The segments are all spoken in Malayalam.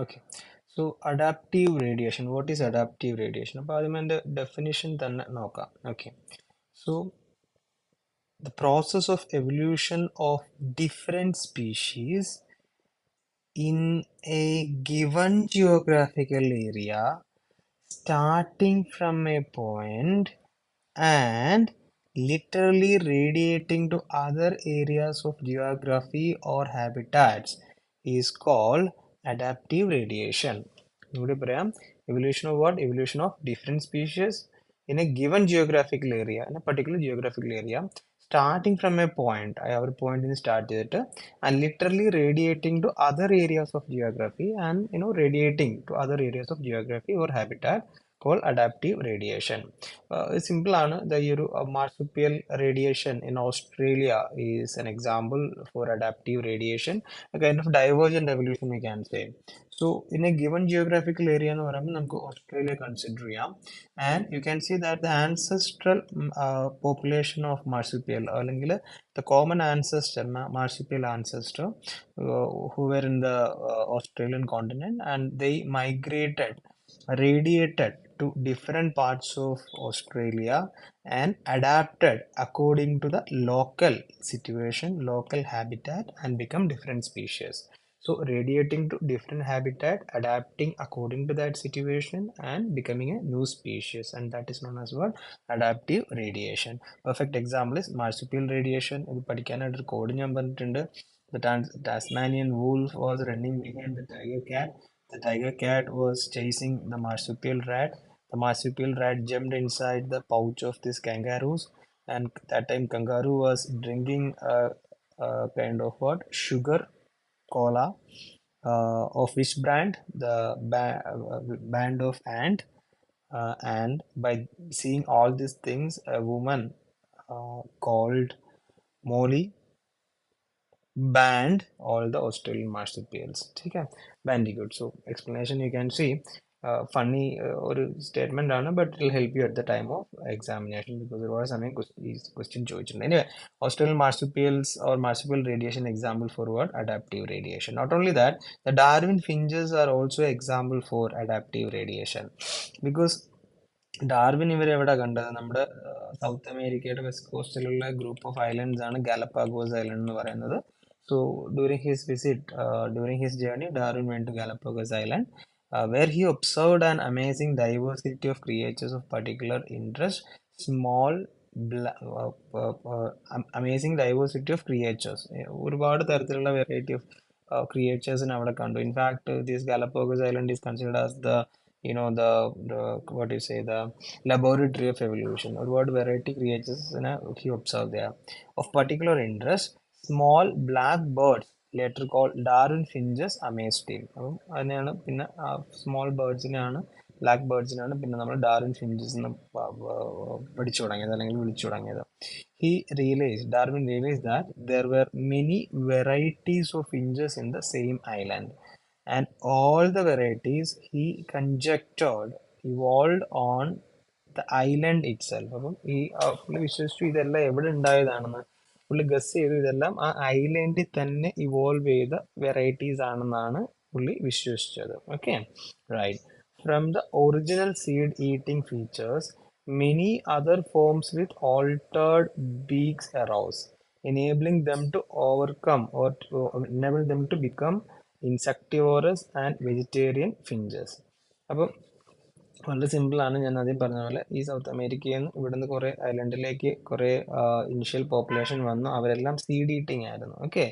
Okay. So adaptive radiation. What is adaptive radiation? അപ്പോൾ ആദ്യം അതിന്റെ definition തന്നെ നോക്കാം. Okay. So the process of evolution of different species in a given geographical area, starting from a point and literally radiating to other areas of geography or habitats, is called adaptive radiation. ഇവിടെ പറയാം evolution of what? Evolution of different species in a given geographical area, in a particular geographical area, starting from a point. I have a point in start ചെയ്തിട്ട് and literally radiating to other areas of geography, and radiating to other areas of geography or habitat, called adaptive radiation. Simple ആണ്. The marsupial radiation in Australia is an example for adaptive radiation, a kind of divergent evolution we can say. So in a given geographical area എന്ന് പറയുമ്പോൾ നമുക്ക് ഓസ്ട്രേലിയ കൺസിഡർ ചെയ്യാം, and you can see that the ancestral population of marsupial, അല്ലെങ്കിൽ the common ancestor, marsupial ancestor, who were in the Australian continent, and they migrated, radiated to different parts of Australia and adapted according to the local situation, local habitat, and become different species. So radiating to different habitat, adapting according to that situation, and becoming a new species, and that is known as what? Adaptive radiation. Perfect example is marsupial radiation. ഇത് പഠിക്കാനായിട്ട് ഒരു കോഡ് ഞാൻ പറഞ്ഞിട്ടുണ്ട്. The Tasmanian wolf was running behind the tiger cat. The tiger cat was chasing the marsupial rat. The marsupial rat jumped inside the pouch of these kangaroos, and that time kangaroo was drinking a kind of what? Sugar cola, of which brand? The band of ant. And by seeing all these things, a woman called Molly banned all the Australian marsupials. Okay, bandicoot. So explanation you can see, funny or statement ആണ്, but it will help you at the time of examination, because ഒരുപാട് സമയം ഈ question ചോദിച്ചിട്ടുണ്ട്. Anyway, Australian marsupials or marsupial radiation example for what? Adaptive radiation. Not only that, the Darwin finches are also example for adaptive radiation, because Darwin ഇവരെ എവിടെ കണ്ടത്? നമ്മുടെ സൗത്ത് അമേരിക്കയുടെ വെസ്റ്റ് കോസ്റ്റിലുള്ള ഗ്രൂപ്പ് ഓഫ് ഐലൻഡ്സ് ആണ് ഗാലപ്പാഗോസ് ഐലൻഡ് എന്ന് പറയുന്നത്. So during his visit, during his journey, Darwin went to Galapagos Island, where he observed an amazing diversity of creatures of particular interest. Small, amazing diversity of creatures. ഒരുപാട് തരത്തിലുള്ള വെറൈറ്റി ഓഫ് ക്രിയേച്ചേഴ്സിനെ അവിടെ കണ്ടു. In fact, this Galapagos Island is considered as the, the what do you say, the laboratory of evolution. ഒരുപാട് variety ക്രിയേച്ചേഴ്സിനെ he observed there. Of particular interest, small black birds, later called Darwin finches, amazed him. അപ്പം അതിനെയാണ് പിന്നെ സ്മോൾ ബേർഡ്സിനെയാണ്, ബ്ലാക്ക് ബേർഡ്സിനാണ് പിന്നെ നമ്മൾ ഡാർവിൻ ഫിഞ്ചസ് എന്ന് പഠിച്ചു തുടങ്ങിയത്, അല്ലെങ്കിൽ വിളിച്ചു തുടങ്ങിയത്. Darwin realized that there were many varieties of finches in the same island, and all the varieties, he conjectured, evolved on the island itself. അപ്പം ഈ പുള്ളി വിശ്വസിച്ചു ഇതെല്ലാം എവിടെ ഉണ്ടായതാണെന്ന്. പുള്ളി ഗസ് ചെയ്തു ഇതെല്ലാം ആ ഐലൻഡിൽ തന്നെ ഇവോൾവ് ചെയ്ത വെറൈറ്റീസ് ആണെന്നാണ് പുള്ളി വിശ്വസിച്ചത്. Okay, right. From the original seed eating features, many other forms with altered beaks arose, enabling them to overcome, or to enable them to become insectivorous and vegetarian finches. അപ്പം വളരെ സിമ്പിളാണ്. ഞാൻ ആദ്യം പറഞ്ഞ പോലെ ഈ സൗത്ത് അമേരിക്കയിൽ നിന്ന് ഇവിടുന്ന് കുറേ ഐലൻഡിലേക്ക് കുറേ ഇനിഷ്യൽ പോപ്പുലേഷൻ വന്നു. അവരെല്ലാം സീഡ് ഈറ്റിംഗ് ആയിരുന്നു. Okay,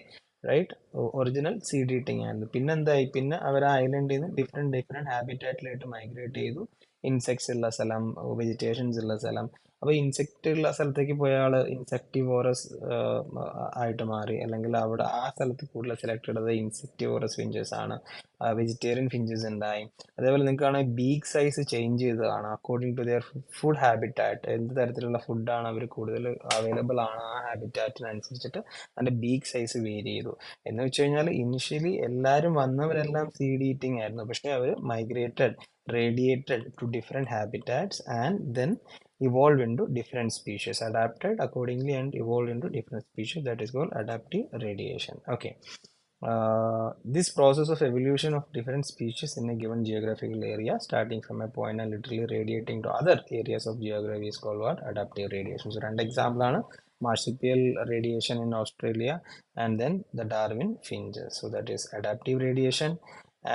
right. Original seed eating ആയിരുന്നു. പിന്നെ എന്തായി? പിന്നെ അവർ ആ ഐലൻഡിൽ നിന്ന് ഡിഫറെൻറ്റ് ഡിഫറെൻറ്റ് ഹാബിറ്റാറ്റിലായിട്ട് മൈഗ്രേറ്റ് ചെയ്തു. ഇൻസെക്ട്സ് ഉള്ള സ്ഥലം, വെജിറ്റേഷൻസ് ഉള്ള സ്ഥലം. അപ്പോൾ ഇൻസെക്റ്റ് ഉള്ള സ്ഥലത്തേക്ക് പോയ ആൾ ഇൻസെക്ടിവോറസ് ആയിട്ട് മാറി, അല്ലെങ്കിൽ അവിടെ ആ സ്ഥലത്ത് കൂടുതൽ സെലക്ട് ചെയ്തത് ഇൻസെക്ടിവോറസ് ഫിഞ്ചസ് ആണ്. വെജിറ്റേറിയൻ ഫിഞ്ചസ് ഉണ്ടായി. അതേപോലെ നിങ്ങൾക്ക് കാണാം ബീക്ക് സൈസ് ചേഞ്ച് ചെയ്തതാണ് according to their food habitat. എന്ത് തരത്തിലുള്ള ഫുഡാണ് അവർ കൂടുതൽ അവൈലബിൾ ആണ് ആ ഹാബിറ്റാറ്റിനനുസരിച്ചിട്ട് അതിൻ്റെ ബീക്ക് സൈസ് വേരി ചെയ്തു. എന്ന് വെച്ച് കഴിഞ്ഞാൽ ഇനിഷ്യലി എല്ലാവരും വന്നവരെല്ലാം സീഡ് ഈറ്റിംഗ് ആയിരുന്നു, പക്ഷേ അവർ migrated, radiated to different habitats, and then evolved into different species, adapted accordingly and evolved into different species. That is called adaptive radiation. Okay, This process of evolution of different species in a given geographical area, starting from a point and literally radiating to other areas of geography, is called what? Adaptive radiation. So, രണ്ട് example ആണ് marsupial radiation in Australia and then the Darwin finches. So, that is adaptive radiation.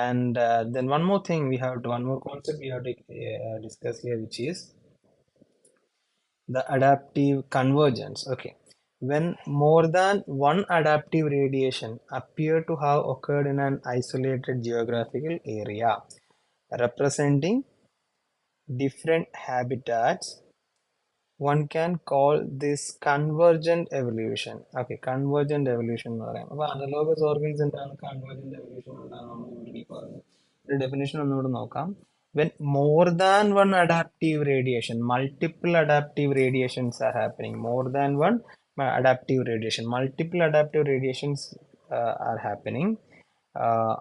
And then one more thing we have to, one more concept we have to discuss here, which is the adaptive convergence. Okay, when more than one adaptive radiation appear to have occurred in an isolated geographical area representing different habitats, one can call this convergent evolution. Okay, convergent evolution എന്ന് പറയാം. അപ്പൊ analogous organs എന്താണ് convergent evolution എന്താണ് നമ്മൾ already പറഞ്ഞു. ഒരു definition ഒന്നുകൂടെ നോക്കാം. When more than one adaptive radiation, multiple adaptive radiations are happening. More than one adaptive radiation, multiple adaptive radiations are happening. Uh,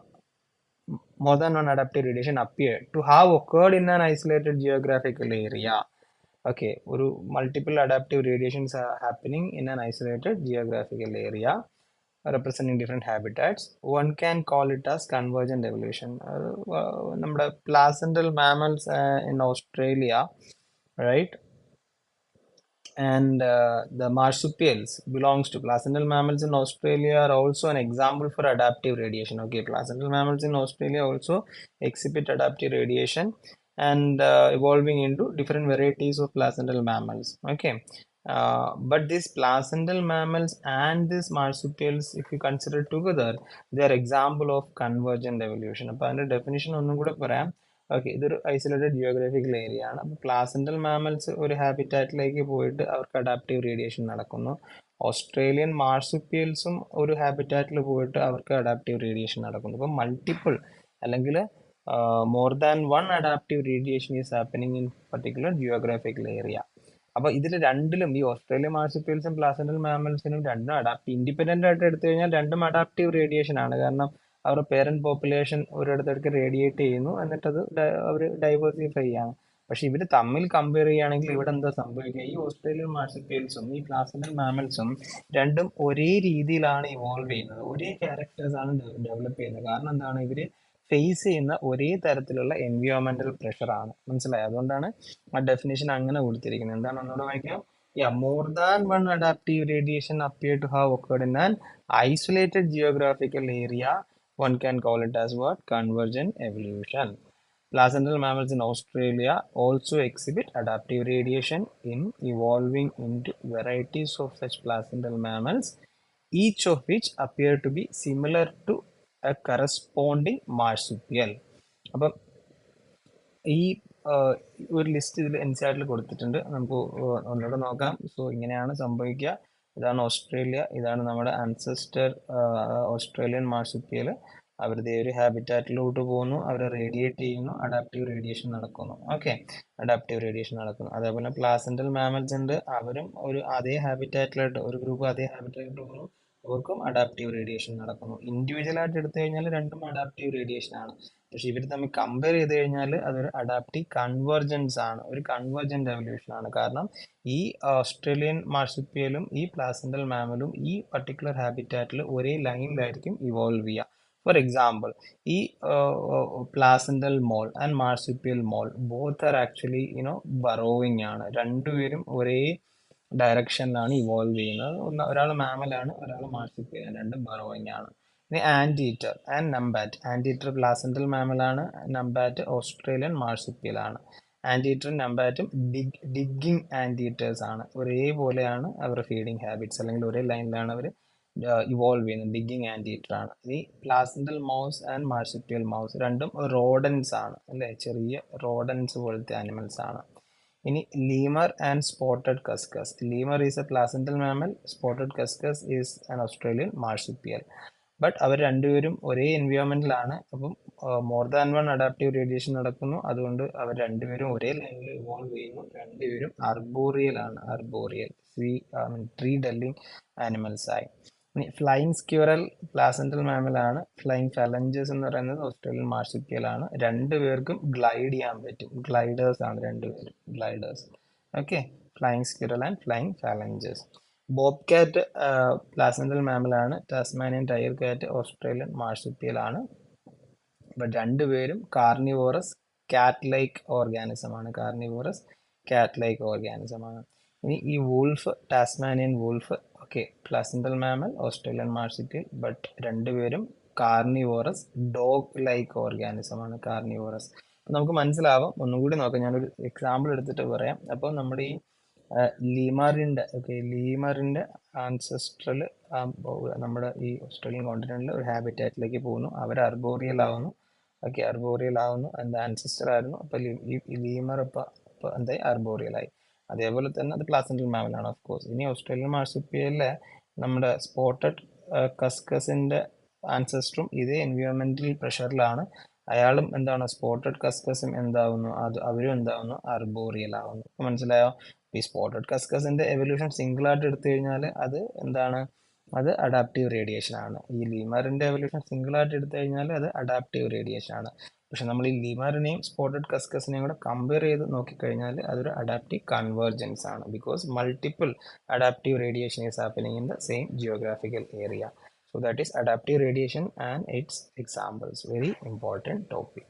more than one adaptive radiation appear to have occurred in an isolated geographical area. Okay, multiple adaptive radiations are happening in an isolated geographical area representing different habitats. One can call it as convergent evolution. നമ്മുടെ placental mammals in Australia, right? And the marsupials belongs to placental mammals in Australia are also an example for adaptive radiation. Okay, placental mammals in Australia also exhibit adaptive radiation and evolving into different varieties of placental mammals. Okay, but these placental mammals and these marsupials, if you consider together, they are example of convergent evolution. അപ്പോൾ അതിന്റെ definition ഒന്നും കൂടെ പറയാം. ഓക്കെ, ഇതൊരു ഐസൊലേറ്റഡ് ജിയോഗ്രഫിക്കൽ ഏരിയ ആണ്. അപ്പോൾ പ്ലാസന്റൽ മാമൽസ് ഒരു ഹാബിറ്റാറ്റിലേക്ക് പോയിട്ട് അവർക്ക് അഡാപ്റ്റീവ് റേഡിയേഷൻ നടക്കുന്നു. ഓസ്ട്രേലിയൻ മാർസുപ്പിയൽസും ഒരു ഹാബിറ്റാറ്റിൽ പോയിട്ട് അവർക്ക് അഡാപ്റ്റീവ് റേഡിയേഷൻ നടക്കുന്നു. അപ്പം മൾട്ടിപ്പിൾ അല്ലെങ്കിൽ more than one adaptive radiation is happening in particular geographical area. അപ്പൊ ഇതിൽ രണ്ടിലും ഈ ഓസ്ട്രേലിയൻ മാർസുപ്പിയൽസും പ്ലാസന്റൽ മാമൽസിനും രണ്ടും ഇൻഡിപെൻഡന്റ് ആയിട്ട് എടുത്തു കഴിഞ്ഞാൽ രണ്ടും അഡാപ്റ്റീവ് റേഡിയേഷൻ ആണ്. കാരണം അവരുടെ പേരന്റ് പോപ്പുലേഷൻ ഒരിടത്തേക്ക് റേഡിയേറ്റ് ചെയ്യുന്നു, എന്നിട്ടത് അവർ ഡൈവേഴ്സിഫൈ ചെയ്യാണ്. പക്ഷെ ഇവർ തമ്മിൽ കമ്പയർ ചെയ്യുകയാണെങ്കിൽ ഇവിടെ എന്താ സംഭവിക്കുക? ഈ ഓസ്ട്രേലിയൻ മാർസുപ്പിയൽസും ഈ പ്ലാസന്റൽ മാമൽസും രണ്ടും ഒരേ രീതിയിലാണ് ഇവോൾവ് ചെയ്യുന്നത്, ഒരേ ക്യാരക്ടേഴ്സ് ആണ് ഡെവലപ്പ് ചെയ്യുന്നത്. കാരണം എന്താണ്? ഇവര് ഫേസ് ചെയ്യുന്ന ഒരേ തരത്തിലുള്ള എൻവയോൺമെന്റൽ പ്രഷർ ആണ്. മനസ്സിലായി? അതുകൊണ്ടാണ് ആ ഡെഫിനേഷൻ അങ്ങനെ കൊടുത്തിരിക്കുന്നത്. എന്താണ് ഒന്നുകൂടെ വായിക്കാം. Yeah, more than one adaptive radiation appear to have occurred in an isolated geographical area. One can call it as what? Convergent evolution. Placental mammals in Australia also exhibit adaptive radiation in evolving into varieties of such placental mammals, each of which appear to be similar to a corresponding marsupial. അപ്പം ഈ ഒരു ലിസ്റ്റ് ഇതിൽ എൻസിആറിൽ കൊടുത്തിട്ടുണ്ട്, നമുക്ക് ഒന്നുകൂടെ നോക്കാം. സോ ഇങ്ങനെയാണ് സംഭവിക്കുക. ഇതാണ് ഓസ്ട്രേലിയ, ഇതാണ് നമ്മുടെ അൻസെസ്റ്റർ ഓസ്ട്രേലിയൻ മാർസുപ്പിയൽ. അവരുടെ ഒരു ഹാബിറ്റാറ്റിലോട്ട് പോകുന്നു, അവർ റേഡിയേറ്റ് ചെയ്യുന്നു, അഡാപ്റ്റീവ് റേഡിയേഷൻ നടക്കുന്നു. ഓക്കെ, അഡാപ്റ്റീവ് റേഡിയേഷൻ നടക്കുന്നു. അതേപോലെ പ്ലാസന്റൽ മാമൽസ് ഉണ്ട്, അവരും ഒരു അതേ ഹാബിറ്റാറ്റിലോട്ട്, ഒരു ഗ്രൂപ്പ് അതേ ഹാബിറ്റാറ്റിലോട്ട് പോകുന്നു, അവർക്കും അഡാപ്റ്റീവ് റേഡിയേഷൻ നടക്കുന്നു. ഇൻഡിവിജ്വൽ ആയിട്ട് എടുത്തു കഴിഞ്ഞാൽ രണ്ടും അഡാപ്റ്റീവ് റേഡിയേഷൻ ആണ്. പക്ഷെ ഇവർ തമ്മിൽ കമ്പയർ ചെയ്ത് കഴിഞ്ഞാൽ അതൊരു അഡാപ്റ്റീവ് കൺവേർജൻസ് ആണ്, ഒരു കൺവേർജന്റ് എവല്യൂഷൻ ആണ്. കാരണം ഈ ഓസ്ട്രേലിയൻ മാർസുപ്പിയലും ഈ പ്ലാസന്റൽ മാമലും ഈ പർട്ടിക്കുലർ ഹാബിറ്റാറ്റിൽ ഒരേ ലൈനിലായിരിക്കും ഇവോൾവ് ചെയ്യുക. ഫോർ എക്സാമ്പിൾ, ഈ placental mole and marsupial mole both are actually burrowing ആണ്. രണ്ടുപേരും ഒരേ ഡയറക്ഷനിലാണ് ഇവോൾവ് ചെയ്യുന്നത്. ഒരാൾ മാമലാണ്, ഒരാൾ മാർസുപ്പിയലാണ്, രണ്ടും ബറോവിങ് ആണ്. ഇനി anteater and numbat. Anteater placental മാമലാണ്, നംബാറ്റ് ഓസ്ട്രേലിയൻ മാർസുപ്പിയലാണ്. ആൻറ്റീറ്ററും നംബാറ്റും ഡിഗിങ് ആൻറ്റീറ്റേഴ്സ് ആണ്. ഒരേപോലെയാണ് അവരുടെ ഫീഡിങ് ഹാബിറ്റ്സ്, അല്ലെങ്കിൽ ഒരേ ലൈനിലാണ് അവർ ഇവോൾവ് ചെയ്യുന്നത്. ഡിഗിങ് ആൻറ്റീറ്റർ ആണ്. ഈ പ്ലാസന്റൽ മൗസ് ആൻഡ് മാർസുപ്പിയൽ മൗസ് രണ്ടും റോഡൻസ് ആണ്, അല്ലേ? ചെറിയ റോഡൻസ് പോലത്തെ ആനിമൽസ് ആണ്. ഇനി lemur and spotted cuscus. Lemur is a placental mammal, spotted cuscus is an Australian marsupial. But അവർ രണ്ടുപേരും ഒരേ എൻവയോൺമെന്റിലാണ്. അപ്പം more than one adaptive radiation നടക്കുന്നു, അതുകൊണ്ട് അവർ രണ്ടുപേരും ഒരേ ലൈനിൽ ഇവോൾവ് ചെയ്യുന്നു. രണ്ടുപേരും അർബോറിയൽ ആണ്, അർബോറിയൽ ട്രീ ഡെല്ലിങ് ആനിമൽസ് ആയി. ഇനി ഫ്ലൈങ് സ്ക്യൂറൽ പ്ലാസന്റൽ മാമൽ ആണ്. ഫ്ലൈങ് ഫലഞ്ചസ് എന്ന് പറയുന്നത് ഓസ്ട്രേലിയൻ മാർസുപ്പിയൽ ആണ്. രണ്ടുപേർക്കും ഗ്ലൈഡ് ചെയ്യാൻ പറ്റും, ഗ്ലൈഡേഴ്സ് ആണ് രണ്ടുപേരും, gliders. Okay, flying squirrel and flying phalangers. Bob placental മാമലാണ്. Tasmanian tiger cat Australian marsupial ആണ്. ബട്ട് രണ്ടുപേരും കാർണിവോറസ് കാറ്റ് ലൈക്ക് ഓർഗാനിസം ആണ്. കാർണിവോറസ് കാറ്റ് ലൈക്ക് ഓർഗാനിസം ആണ്. ഇനി ഈ wolf, Tasmanian wolf, okay, placental mammal, Australian marsupial, but രണ്ടുപേരും കാർണിവോറസ് ഡോഗ് ലൈക്ക് ഓർഗാനിസം ആണ്. കാർണിവോറസ്. നമുക്ക് മനസ്സിലാവും. ഒന്നുകൂടി നോക്കാം, ഞാനൊരു എക്സാമ്പിൾ എടുത്തിട്ട് പറയാം. അപ്പോൾ നമ്മുടെ ഈ ലീമറിന്റെ, ഓക്കെ, ലീമറിന്റെ ആൻസെസ്ട്രൽ നമ്മുടെ ഈ ഓസ്ട്രേലിയൻ കോണ്ടിനെന്റിൽ ഒരു ഹാബിറ്റാറ്റിലേക്ക് പോകുന്നു. അവർ അർബോറിയൽ ആവുന്നു. ഓക്കെ, അർബോറിയൽ ആവുന്നു. എന്താ ആൻസെസ്റ്റർ ആയിരുന്നു. അപ്പൊ ഈ ലീമർ ഇപ്പൊ എന്തായി, അർബോറിയൽ ആയി. അതേപോലെ തന്നെ അത് പ്ലാസന്റൽ മാമലാണ് ഓഫ് കോഴ്സ്. ഇനി ഓസ്ട്രേലിയൻ മാർസുപ്പിയലിലെ നമ്മുടെ സ്പോട്ടഡ് കസ്കസിന്റെ ആൻസെസ്റ്ററും ഇതേ എൻവയോൺമെന്റൽ പ്രഷറിലാണ്. അയാളും എന്താണ്, സ്പോട്ടഡ് കസ്കസും എന്താവുന്നു, അത് അവരും എന്താവുന്നു, അർബോറിയൽ ആവുന്നു. ഇപ്പൊ മനസ്സിലായോ? ഈ സ്പോട്ടഡ് കസ്കസിന്റെ എവല്യൂഷൻ സിംഗിൾ ആയിട്ട് എടുത്തു കഴിഞ്ഞാൽ അത് എന്താണ്, അത് അഡാപ്റ്റീവ് റേഡിയേഷൻ ആണ്. ഈ ലീമറിന്റെ എവല്യൂഷൻ സിംഗിൾ ആയിട്ട് എടുത്തു കഴിഞ്ഞാൽ അത് അഡാപ്റ്റീവ് റേഡിയേഷൻ ആണ്. പക്ഷെ നമ്മൾ ഈ ലീമറിനെയും സ്പോട്ടഡ് കസ്കസിനെയും കൂടെ കമ്പയർ ചെയ്ത് നോക്കിക്കഴിഞ്ഞാൽ അതൊരു അഡാപ്റ്റീവ് കൺവേർജൻസ് ആണ്. Because multiple adaptive radiation is happening in the same geographical area. So that is adaptive radiation and its examples. Very important topic.